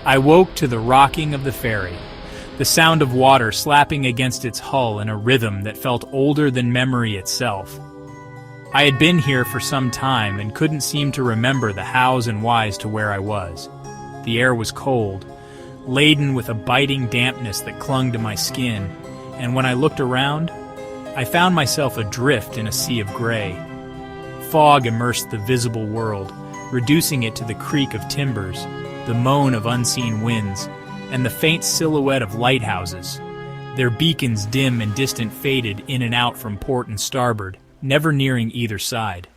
I woke to the rocking of the ferry, the sound of water slapping against its hull in a rhythm that felt older than memory itself. I had been here for some time and couldn't seem to remember the hows and whys to where I was. The air was cold, laden with a biting dampness that clung to my skin, and when I looked around, I found myself adrift in a sea of gray. Fog immersed the visible world, reducing it to the creak of timbers, the moan of unseen winds, and the faint silhouette of lighthouses, their beacons dim and distant faded in and out from port and starboard, never nearing either side.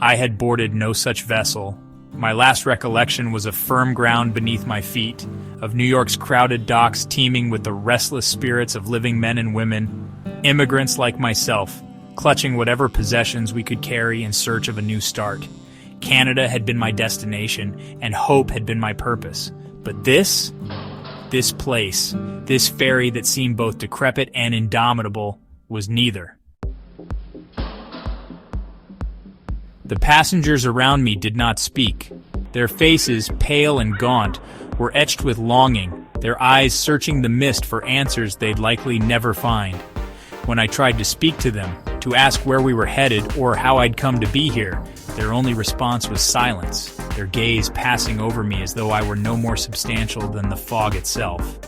I had boarded no such vessel. My last recollection was of firm ground beneath my feet, of New York's crowded docks teeming with the restless spirits of living men and women, immigrants like myself, clutching whatever possessions we could carry in search of a new start. Canada had been my destination, and hope had been my purpose. But this place, this ferry that seemed both decrepit and indomitable, was neither. The passengers around me did not speak. Their faces, pale and gaunt, were etched with longing, their eyes searching the mist for answers they'd likely never find. When I tried to speak to them, to ask where we were headed or how I'd come to be here, their only response was silence, their gaze passing over me as though I were no more substantial than the fog itself.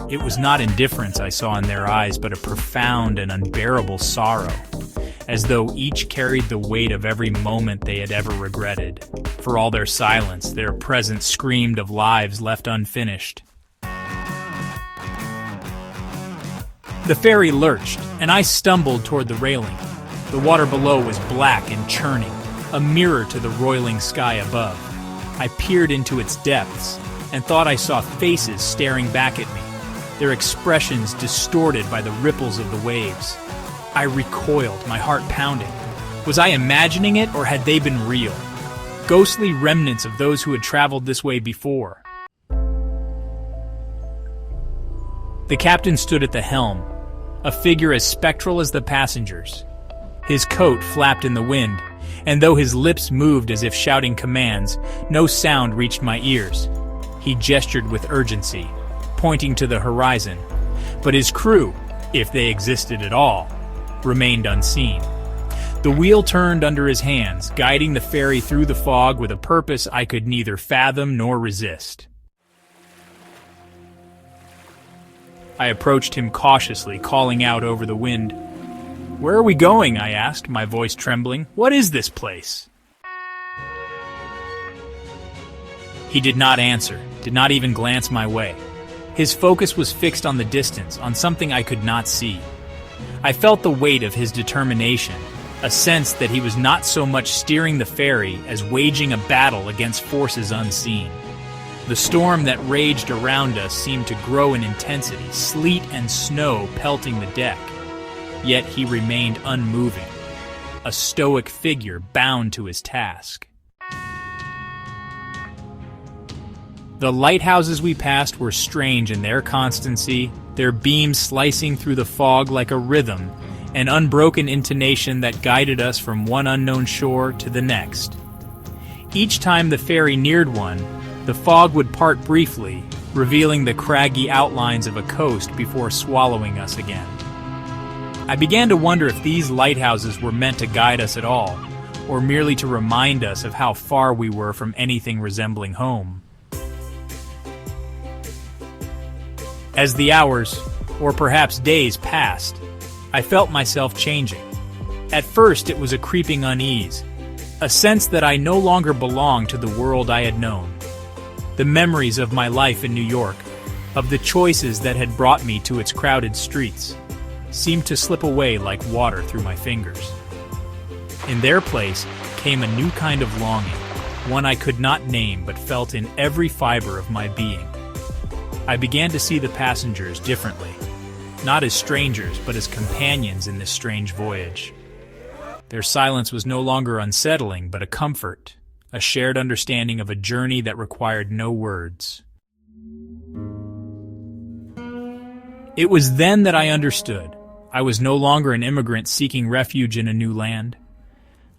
It was not indifference I saw in their eyes, but a profound and unbearable sorrow, as though each carried the weight of every moment they had ever regretted. For all their silence, their presence screamed of lives left unfinished. The ferry lurched, and I stumbled toward the railing. The water below was black and churning, a mirror to the roiling sky above. I peered into its depths, and thought I saw faces staring back at me, their expressions distorted by the ripples of the waves. I recoiled, my heart pounding. Was I imagining it, or had they been real? Ghostly remnants of those who had traveled this way before. The captain stood at the helm, a figure as spectral as the passengers. His coat flapped in the wind, and though his lips moved as if shouting commands, no sound reached my ears. He gestured with urgency, pointing to the horizon, but his crew, if they existed at all, remained unseen. The wheel turned under his hands, guiding the ferry through the fog with a purpose I could neither fathom nor resist. I approached him cautiously, calling out over the wind. "Where are we going?" I asked, my voice trembling. "What is this place?" He did not answer, did not even glance my way. His focus was fixed on the distance, on something I could not see. I felt the weight of his determination, a sense that he was not so much steering the ferry as waging a battle against forces unseen. The storm that raged around us seemed to grow in intensity, sleet and snow pelting the deck. Yet he remained unmoving, a stoic figure bound to his task. The lighthouses we passed were strange in their constancy, their beams slicing through the fog like a rhythm, an unbroken intonation that guided us from one unknown shore to the next. Each time the ferry neared one, the fog would part briefly, revealing the craggy outlines of a coast before swallowing us again. I began to wonder if these lighthouses were meant to guide us at all, or merely to remind us of how far we were from anything resembling home. As the hours, or perhaps days, passed, I felt myself changing. At first it was a creeping unease, a sense that I no longer belonged to the world I had known. The memories of my life in New York, of the choices that had brought me to its crowded streets, seemed to slip away like water through my fingers. In their place came a new kind of longing, one I could not name but felt in every fiber of my being. I began to see the passengers differently, not as strangers but as companions in this strange voyage. Their silence was no longer unsettling but a comfort, a shared understanding of a journey that required no words. It was then that I understood. I was no longer an immigrant seeking refuge in a new land.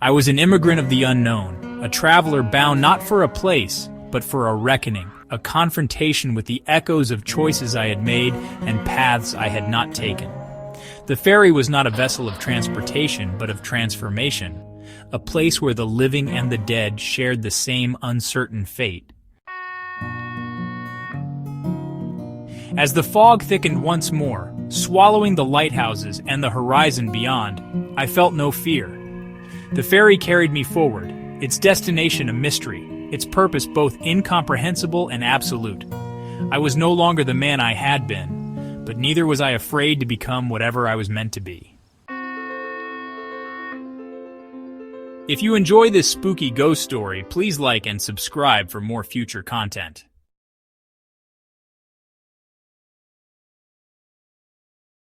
I was an immigrant of the unknown, a traveler bound not for a place, but for a reckoning, a confrontation with the echoes of choices I had made and paths I had not taken. The ferry was not a vessel of transportation, but of transformation, a place where the living and the dead shared the same uncertain fate. As the fog thickened once more, swallowing the lighthouses and the horizon beyond, I felt no fear. The ferry carried me forward, its destination a mystery, its purpose both incomprehensible and absolute. I was no longer the man I had been, but neither was I afraid to become whatever I was meant to be. If you enjoy this spooky ghost story, please like and subscribe for more future content.